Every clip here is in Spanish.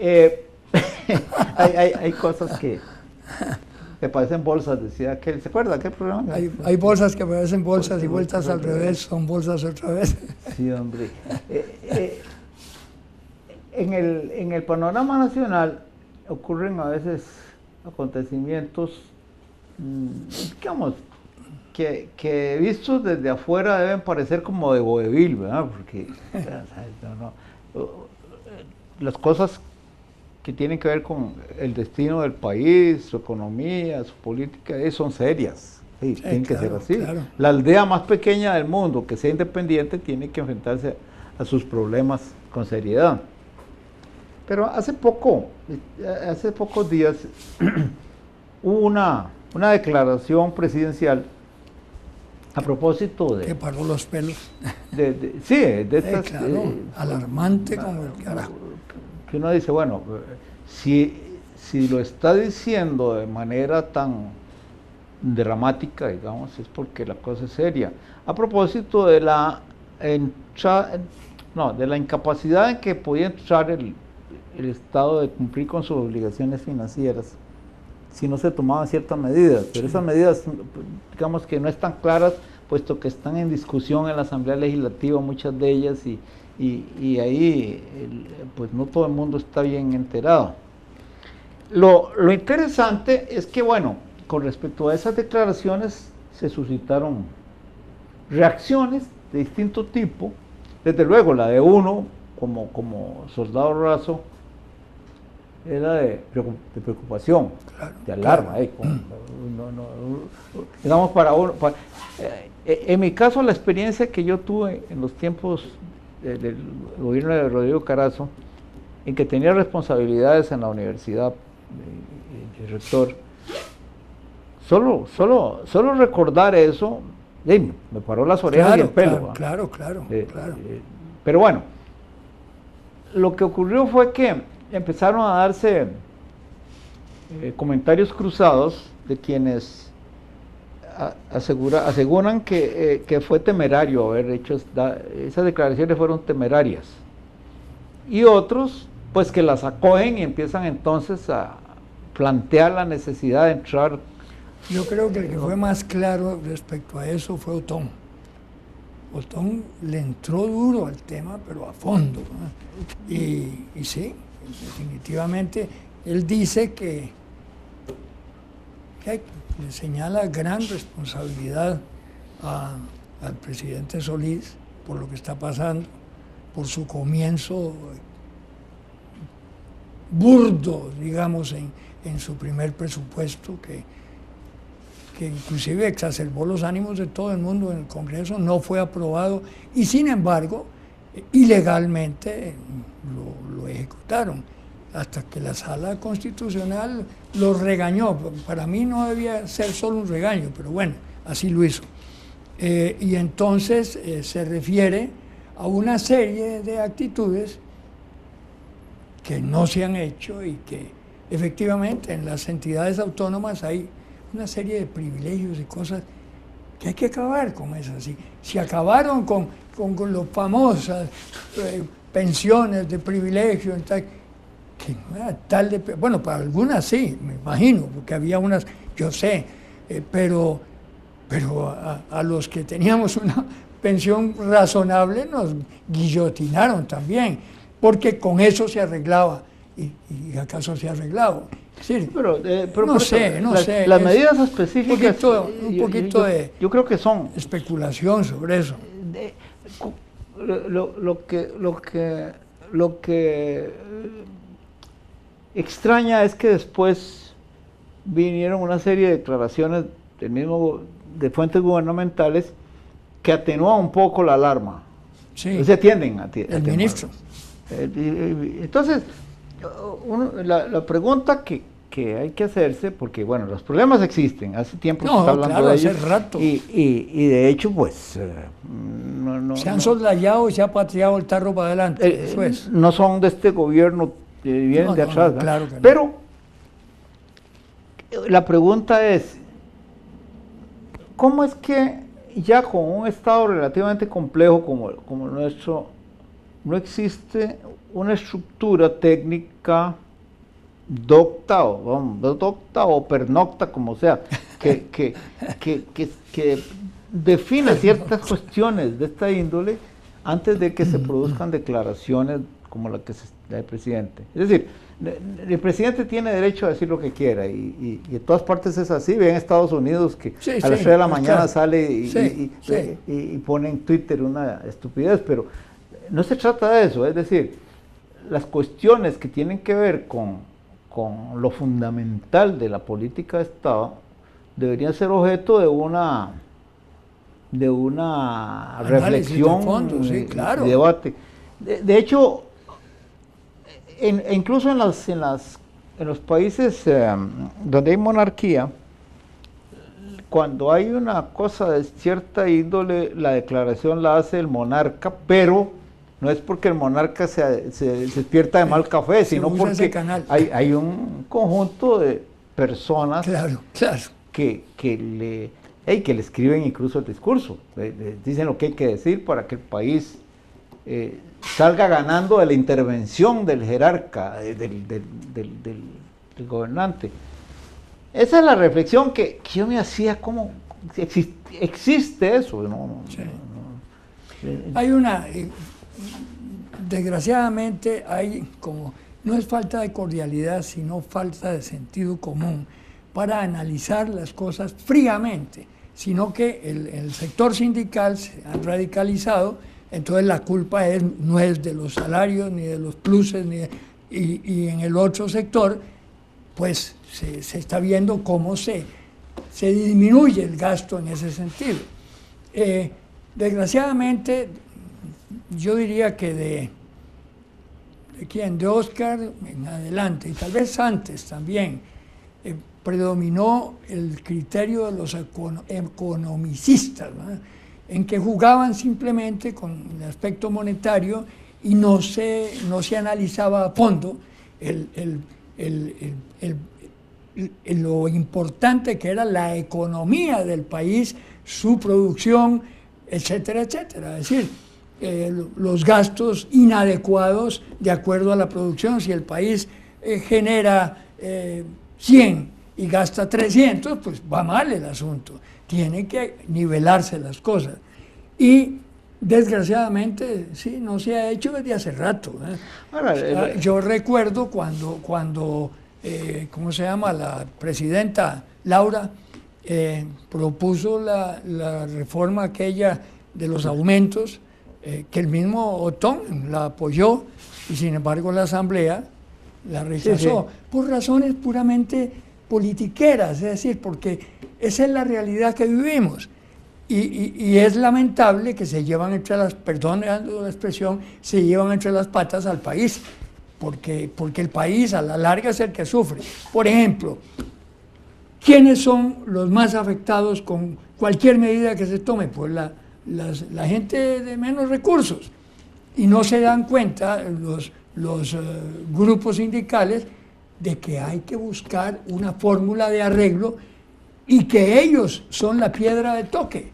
Eh, hay cosas que parecen bolsas, decía aquel, ¿se acuerda aquel programa? Hay bolsas que parecen bolsas y vueltas al revés, son bolsas otra vez. Sí, hombre. En el panorama nacional ocurren a veces acontecimientos, digamos, que vistos desde afuera deben parecer como de vodevil, ¿verdad? Porque las cosas que tienen que ver con el destino del país, su economía, su política, son serias. Sí, tienen que ser así. Claro. La aldea más pequeña del mundo, que sea independiente, tiene que enfrentarse a sus problemas con seriedad. Pero hace pocos días hubo una declaración presidencial a propósito de... Que paró los pelos. Sí, de estas... claro, alarmante como el carajo. Que uno dice, bueno, si lo está diciendo de manera tan dramática, digamos, es porque la cosa es seria. A propósito de la incapacidad en que podía entrar el Estado de cumplir con sus obligaciones financieras si no se tomaban ciertas medidas, pero esas medidas, digamos que no están claras, puesto que están en discusión en la Asamblea Legislativa, muchas de ellas, y ahí pues no todo el mundo está bien enterado. Lo interesante es que, bueno, con respecto a esas declaraciones se suscitaron reacciones de distinto tipo, desde luego la de uno como soldado raso era de preocupación, claro, de alarma, claro. Digamos en mi caso la experiencia que yo tuve en los tiempos del gobierno de Rodrigo Carazo, en que tenía responsabilidades en la universidad de rector, solo recordar eso, me paró las orejas y el pelo. Claro. Pero bueno, lo que ocurrió fue que empezaron a darse comentarios cruzados de quienes aseguran que fue temerario haber hecho esas declaraciones, fueron temerarias, y otros pues que las acogen y empiezan entonces a plantear la necesidad de entrar. Yo creo que el que fue más claro respecto a eso fue Otón. Otón le entró duro al tema, pero a fondo, ¿no? Y sí, definitivamente él dice que le señala gran responsabilidad al presidente Solís por lo que está pasando, por su comienzo burdo, digamos, en su primer presupuesto, que inclusive exacerbó los ánimos de todo el mundo en el Congreso, no fue aprobado y sin embargo ilegalmente lo ejecutaron, hasta que la Sala Constitucional lo regañó. Para mí no debía ser solo un regaño, pero bueno, así lo hizo. Y entonces se refiere a una serie de actitudes que no se han hecho y que efectivamente en las entidades autónomas hay una serie de privilegios y cosas que hay que acabar con esas. Si acabaron con las famosas pensiones de privilegio, que no era bueno, para algunas sí, me imagino, porque había unas, yo sé, pero a los que teníamos una pensión razonable nos guillotinaron también, porque con eso se arreglaba, y acaso se ha arreglado. Sí, pero no sé. Las medidas específicas, un poquito de yo creo que son especulación sobre eso. Lo que extraña es que después vinieron una serie de declaraciones de fuentes gubernamentales que atenúan un poco la alarma. Sí. Se atienden a el ministro. Entonces, la pregunta que hay que hacerse, porque bueno, los problemas existen, hace tiempo se está hablando de ellos, hace rato. Y de hecho, pues, se han soslayado y se ha pateado el tarro para adelante. Eso es. No son de este gobierno, vienen de atrás, claro que no. Pero la pregunta es, ¿cómo es que ya con un estado relativamente complejo como el nuestro, no existe una estructura técnica docta o pernocta, como sea, que defina ciertas cuestiones de esta índole antes de que se produzcan declaraciones como la que da el presidente. Es decir, el presidente tiene derecho a decir lo que quiera y en todas partes es así. Ve en Estados Unidos que a las 3 de la mañana sale y pone en Twitter una estupidez, pero no se trata de eso. Es decir, las cuestiones que tienen que ver con lo fundamental de la política de Estado deberían ser objeto de una reflexión, de fondo, sí, claro. y debate. De hecho, incluso en los países donde hay monarquía, cuando hay una cosa de cierta índole, la declaración la hace el monarca, pero no es porque el monarca se despierta de mal café, sino porque hay un conjunto de personas que le escriben incluso el discurso, dicen lo que hay que decir para que el país salga ganando de la intervención del jerarca, del gobernante. Esa es la reflexión que yo me hacía, ¿cómo existe eso? Hay una, desgraciadamente no es falta de cordialidad, sino falta de sentido común para analizar las cosas fríamente, sino que el sector sindical se ha radicalizado. Entonces la culpa no es de los salarios, ni de los pluses, y en el otro sector, pues se está viendo cómo se disminuye el gasto en ese sentido. Desgraciadamente, yo diría que de Oscar en adelante, y tal vez antes también, predominó el criterio de los economicistas, ¿no?, en que jugaban simplemente con el aspecto monetario y no se analizaba a fondo lo importante que era la economía del país, su producción, etcétera, etcétera. Es decir, los gastos inadecuados de acuerdo a la producción. Si el país genera 100 y gasta 300, pues va mal el asunto. Tiene que nivelarse las cosas. Y desgraciadamente, sí, no se ha hecho desde hace rato. Yo recuerdo cuando ¿cómo se llama? La presidenta Laura propuso la reforma aquella de los aumentos, que el mismo Otón la apoyó, y sin embargo la Asamblea la rechazó, por razones puramente politiqueras, es decir, porque esa es la realidad que vivimos. Y es lamentable que se llevan perdón la expresión, se llevan entre las patas al país, porque el país a la larga es el que sufre. Por ejemplo, ¿quiénes son los más afectados con cualquier medida que se tome? Pues la gente de menos recursos. Y no se dan cuenta los grupos sindicales de que hay que buscar una fórmula de arreglo y que ellos son la piedra de toque.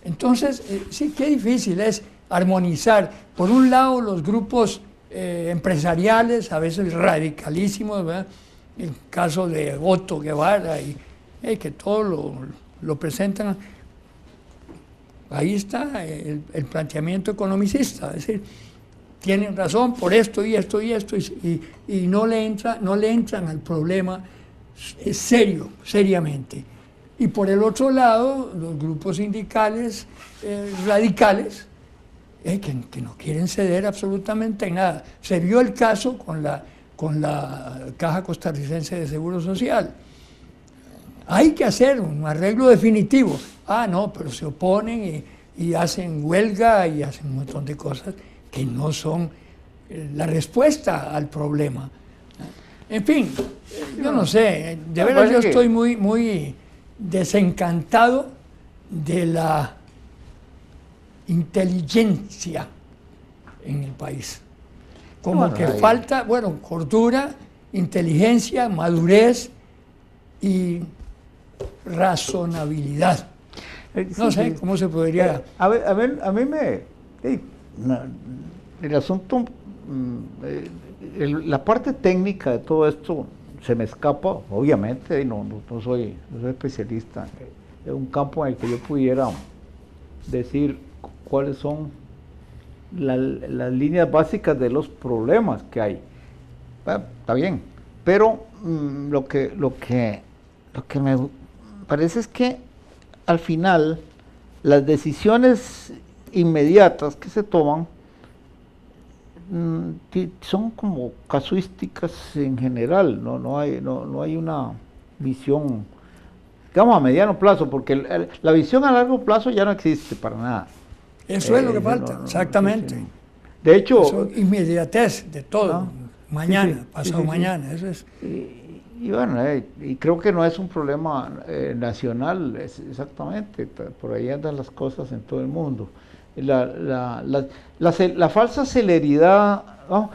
Entonces, sí, qué difícil es armonizar, por un lado, los grupos empresariales, a veces radicalísimos, ¿verdad? El caso de Otto Guevara, que todo lo presentan. Ahí está el planteamiento economicista, es decir, tienen razón por esto y esto y esto, y no le entran al problema seriamente. Y por el otro lado, los grupos sindicales radicales, que no quieren ceder absolutamente en nada. Se vio el caso con la Caja Costarricense de Seguro Social. Hay que hacer un arreglo definitivo. No, pero se oponen y hacen huelga y hacen un montón de cosas que no son la respuesta al problema. En fin, yo no sé, de veras yo estoy muy, muy desencantado de la inteligencia en el país. Como que falta, cordura, inteligencia, madurez y razonabilidad. No sé cómo se podría... A mí el asunto, la parte técnica de todo esto se me escapa, obviamente, no soy especialista, es un campo en el que yo pudiera decir cuáles son las líneas básicas de los problemas que hay. Bueno, está bien, pero lo que me parece es que al final las decisiones inmediatas que se toman son como casuísticas en general, no hay una visión, digamos, a mediano plazo, porque la visión a largo plazo ya no existe para nada. Eso es lo que falta, exactamente. Sí. De hecho, eso, inmediatez de todo, mañana, pasado mañana, eso es. Y bueno, y creo que no es un problema nacional, exactamente, por ahí andan las cosas en todo el mundo. La falsa celeridad, ¿no?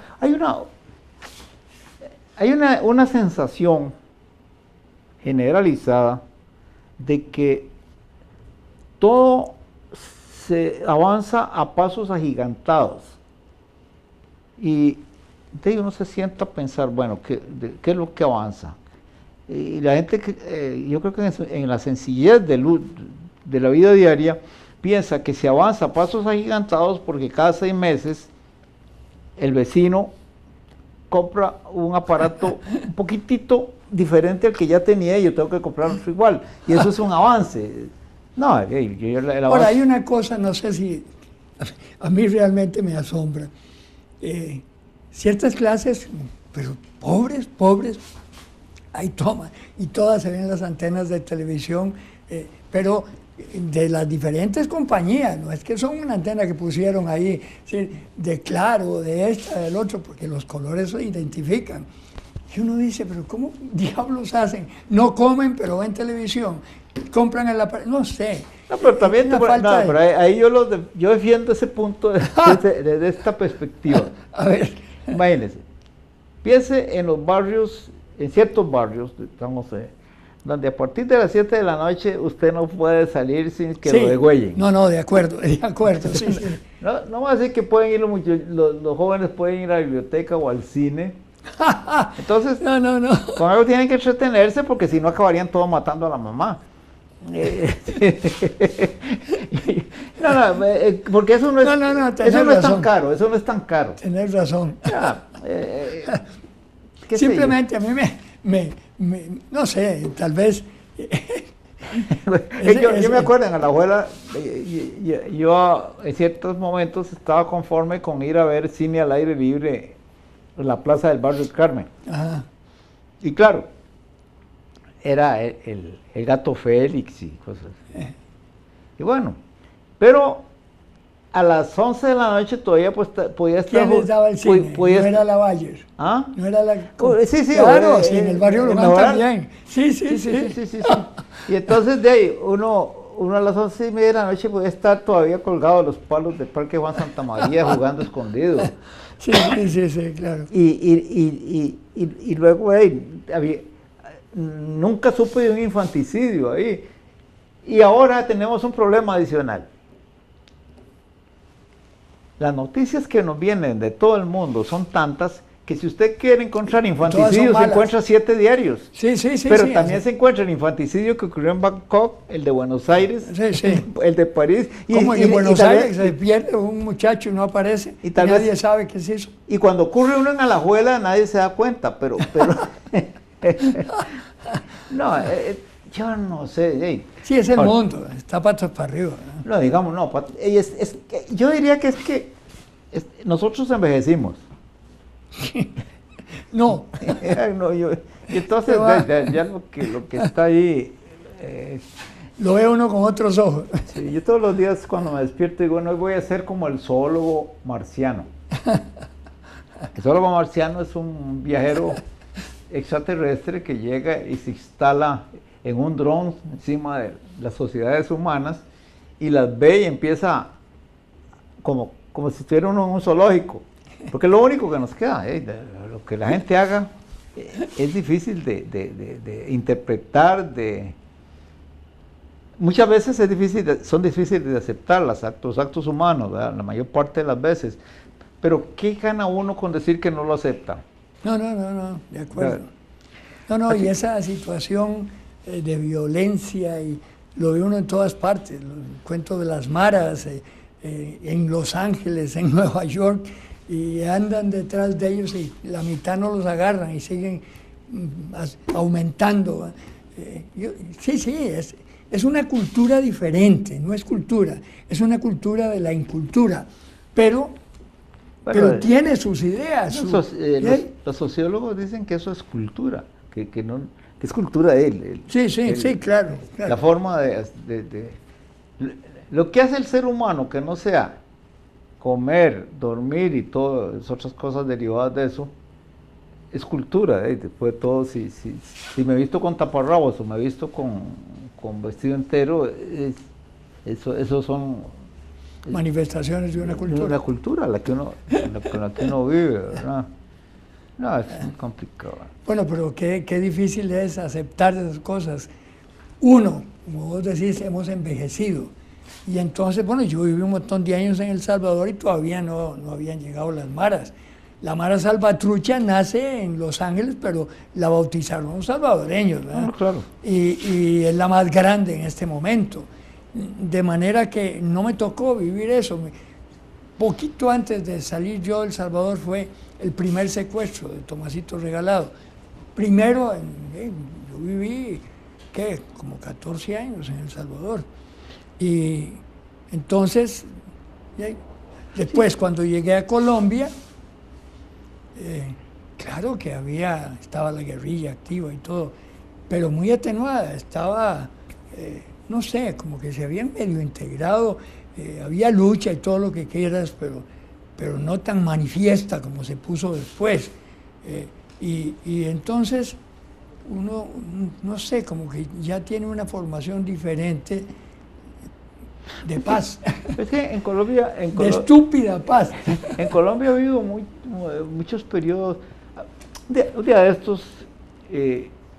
Hay una sensación generalizada de que todo se avanza a pasos agigantados y uno se sienta a pensar, bueno, ¿qué es lo que avanza? Y la gente, yo creo que en la sencillez de la vida diaria, piensa que se avanza a pasos agigantados porque cada 6 meses el vecino compra un aparato un poquitito diferente al que ya tenía y yo tengo que comprar otro igual. Y eso es un avance. No, ahora hay una cosa, no sé si a mí realmente me asombra. Ciertas clases, pero pobres, ahí toma, y todas se ven en las antenas de televisión, pero de las diferentes compañías, no es que son una antena que pusieron ahí, ¿sí? De Claro, de esta, del otro, porque los colores se identifican. Y uno dice, pero ¿cómo diablos hacen? No comen, pero ven televisión, compran el aparato, no sé. No, pero también, pero ahí yo defiendo ese punto desde esta perspectiva. A ver. Imagínense, piense en los barrios, en ciertos barrios, estamos donde a partir de las 7 de la noche usted no puede salir sin que lo degüellen. No, de acuerdo, sí. No va a decir que pueden ir los jóvenes pueden ir a la biblioteca o al cine. Entonces, no. con algo tienen que entretenerse porque si no acabarían todos matando a la mamá. Porque eso no es tan caro, eso no es tan caro. Tenés razón. Simplemente a mí no sé, tal vez. Yo me acuerdo, en la abuela, yo en ciertos momentos estaba conforme con ir a ver cine al aire libre en la plaza del barrio del Carmen. Ajá. Y claro, era el gato Félix y cosas así. Y bueno, pero a las 11 de la noche todavía podía estar... ¿Quién les daba el cine? ¿No era la Bayer? ¿Ah? ¿No era la...? Sí, claro, en el barrio Luján también. Sí. Y entonces de ahí, uno a las 11:30 de la noche podía estar todavía colgado a los palos del Parque Juan Santa María jugando escondido. Sí, claro. Y luego nunca supe de un infanticidio ahí. Y ahora tenemos un problema adicional. Las noticias que nos vienen de todo el mundo son tantas que si usted quiere encontrar infanticidios, se encuentra 7 diarios. Sí. Pero también se encuentra el infanticidio que ocurrió en Bangkok, el de Buenos Aires, el de París. Como en Buenos Aires se pierde un muchacho y no aparece, y nadie sabe qué es eso. Y cuando ocurre uno en Alajuela, nadie se da cuenta, pero no, yo no sé. Sí, es el mundo, está patas para arriba. No, digamos, no. Yo diría que nosotros envejecimos. No. Entonces, ya lo que está ahí... lo ve uno con otros ojos. Sí, yo todos los días cuando me despierto digo, no, voy a ser como el zoólogo marciano. El zoólogo marciano es un viajero extraterrestre que llega y se instala en un dron encima de las sociedades humanas y las ve y empieza como si estuviera uno en un zoológico, porque es lo único que nos queda, lo que la gente haga es difícil de interpretar, muchas veces son difíciles de aceptar los actos humanos, ¿verdad? La mayor parte de las veces, pero ¿qué gana uno con decir que no lo acepta? No, de acuerdo. No, y esa situación de violencia, y lo ve uno en todas partes, el cuento de las maras, en Los Ángeles, en Nueva York, y andan detrás de ellos y la mitad no los agarran y siguen aumentando. Sí, es una cultura diferente, no es cultura, es una cultura de la incultura, pero tiene sus ideas. Los sociólogos dicen que eso es cultura, que es cultura de él. Sí, claro. La forma de lo que hace el ser humano, que no sea comer, dormir y todas las otras cosas derivadas de eso, es cultura. Después de todo, si me he visto con taparrabos o me he visto con vestido entero, eso son manifestaciones de una cultura. Una cultura con la que uno vive, ¿verdad? No, es muy complicado. Bueno, pero qué difícil es aceptar esas cosas. Uno, como vos decís, hemos envejecido. Y entonces, bueno, yo viví un montón de años en El Salvador y todavía no habían llegado las maras. La Mara Salvatrucha nace en Los Ángeles, pero la bautizaron los salvadoreños, ¿verdad? Claro. Y es la más grande en este momento. De manera que no me tocó vivir eso. Poquito antes de salir yo de El Salvador fue el primer secuestro de Tomasito Regalado. Primero, yo viví, como 14 años en El Salvador. Y entonces, después cuando llegué a Colombia, claro que estaba la guerrilla activa y todo, pero muy atenuada, estaba, no sé, como que se habían medio integrado, había lucha y todo lo que quieras, pero no tan manifiesta como se puso después. Y entonces uno, no sé, como que ya tiene una formación diferente de paz. Es que en Colombia... de estúpida paz. En Colombia ha habido muchos periodos. Un día de estos,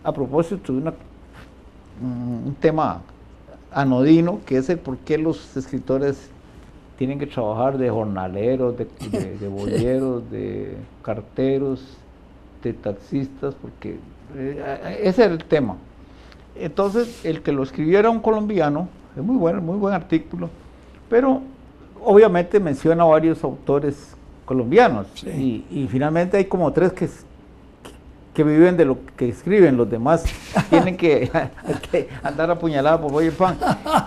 a propósito de un tema anodino, que es el por qué los escritores tienen que trabajar de jornaleros, de bolleros, de carteros, de taxistas, porque ese era el tema. Entonces, el que lo escribiera un colombiano, es muy buen artículo, pero obviamente menciona a varios autores colombianos, sí. y finalmente hay como 3 que viven de lo que escriben, los demás tienen que andar apuñalados por bollo y pan.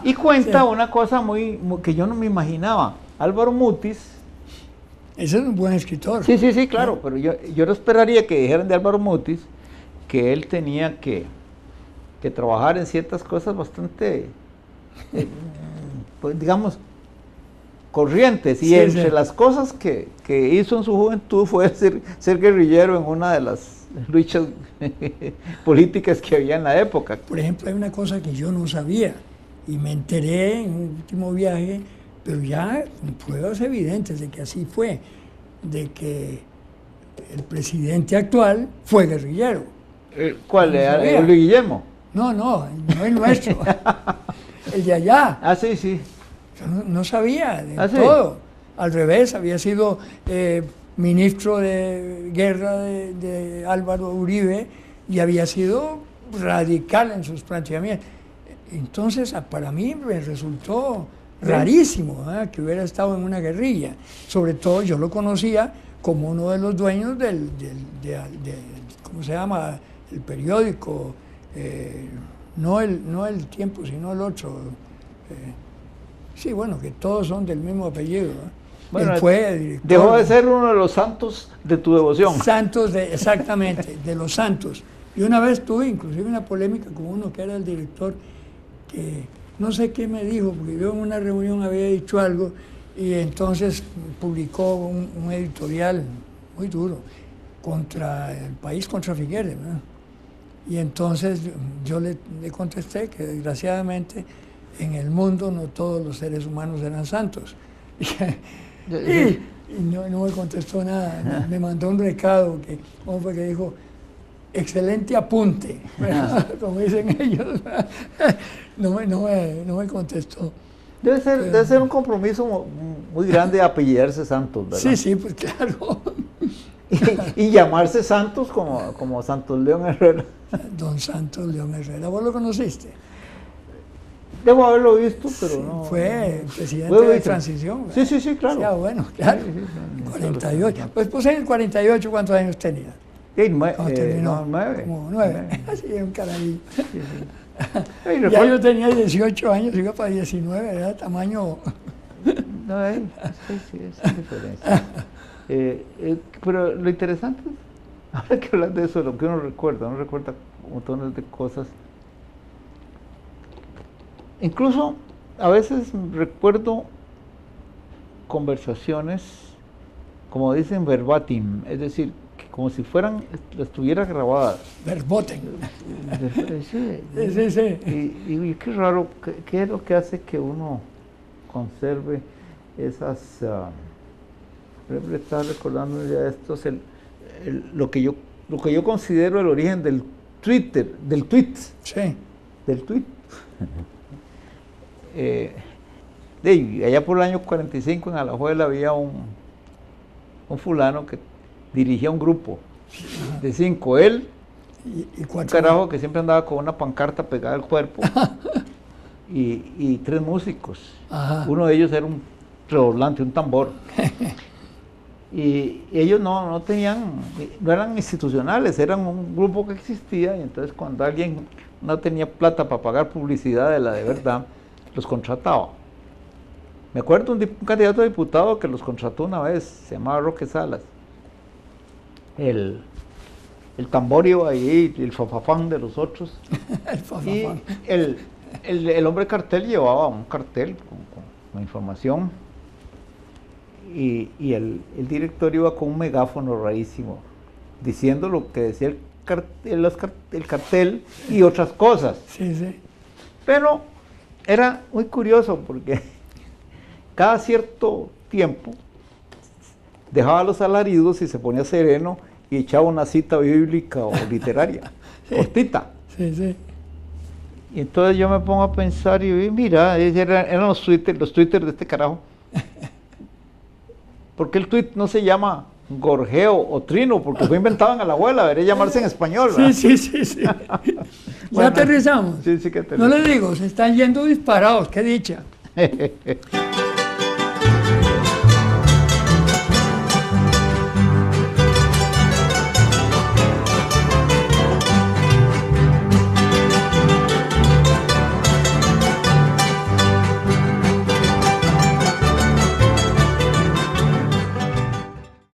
Y cuenta una cosa muy que yo no me imaginaba. Álvaro Mutis. Ese es un buen escritor. Sí, claro, pero yo no esperaría que dijeran de Álvaro Mutis que él tenía que trabajar en ciertas cosas bastante, pues, digamos, corrientes, y entre las cosas que hizo en su juventud fue ser guerrillero en una de las luchas políticas que había en la época. Por ejemplo, hay una cosa que yo no sabía y me enteré en un último viaje, pero ya con pruebas evidentes de que así fue, de que el presidente actual fue guerrillero. ¿Cuál? ¿El Luis Guillermo? No el nuestro, el de allá. Ah, sí. Yo no sabía de todo. Al revés, había sido ministro de guerra de Álvaro Uribe y había sido radical en sus planteamientos. Entonces, para mí me resultó rarísimo que hubiera estado en una guerrilla. Sobre todo, yo lo conocía como uno de los dueños ¿cómo se llama? El periódico, no el Tiempo, sino el otro. Sí, bueno, que todos son del mismo apellido. Bueno, él fue director, dejó de ser uno de los santos de tu devoción. Exactamente, de los santos. Y una vez tuve inclusive una polémica con uno que era el director, que no sé qué me dijo, porque yo en una reunión había dicho algo, y entonces publicó un editorial muy duro contra el país, contra Figueres, ¿verdad? Y entonces yo le contesté que desgraciadamente en el mundo no todos los seres humanos eran santos. Y no me contestó nada, me mandó un recado, ¿cómo fue que dijo? Excelente apunte, como dicen ellos. No me contestó. Debe ser un compromiso muy grande apellidarse Santos, ¿verdad? Sí, sí, pues claro. Y llamarse Santos como Santos León Herrera. Don Santos León Herrera, ¿vos lo conociste? Debo haberlo visto, pero Sí, no. fue presidente de transición. Sí, sí, sí, claro. Ya, bueno, claro. Sí, sí, 48. Pues en el 48, ¿cuántos años tenía? Cuando terminó. 9. Como 9. Así, un carajillo. Sí, sí. Ya yo tenía 18 años, iba para 19, era tamaño. No, sí, es diferencia. Pero lo interesante es, ahora que hablas de eso, lo que uno recuerda montones de cosas. Incluso a veces recuerdo conversaciones, como dicen, verbatim, es decir, que como si estuviera grabadas. Verboten. Sí. Y qué raro, ¿qué es lo que hace que uno conserve esas... estaba recordando ya esto, lo que yo considero el origen del Twitter, del tweet. Sí. Del tweet. Allá por el año 45 en Alajuela había un fulano que dirigía un grupo de 5, él y 4 un carajo que siempre andaba con una pancarta pegada al cuerpo y 3 músicos. Ajá. Uno de ellos era un redoblante, un tambor. Y ellos no eran institucionales, eran un grupo que existía, y entonces cuando alguien no tenía plata para pagar publicidad de la de verdad, los contrataba. Me acuerdo un candidato a diputado que los contrató una vez, se llamaba Roque Salas. El tambor iba ahí, el fafafán de los otros. Y el hombre cartel llevaba un cartel con información. Y el director iba con un megáfono rarísimo, diciendo lo que decía el cartel y otras cosas. Sí, sí. Pero era muy curioso porque cada cierto tiempo dejaba los alaridos y se ponía sereno y echaba una cita bíblica o literaria, sí, cortita. Sí, sí. Y entonces yo me pongo a pensar y mira, eran los twitters de este carajo. ¿Por qué el tweet no se llama gorjeo o trino? Porque fue inventado en Alajuela, debería llamarse en español, ¿verdad? Sí. Ya aterrizamos. Sí, que aterrizamos. No le digo, se están yendo disparados, qué dicha.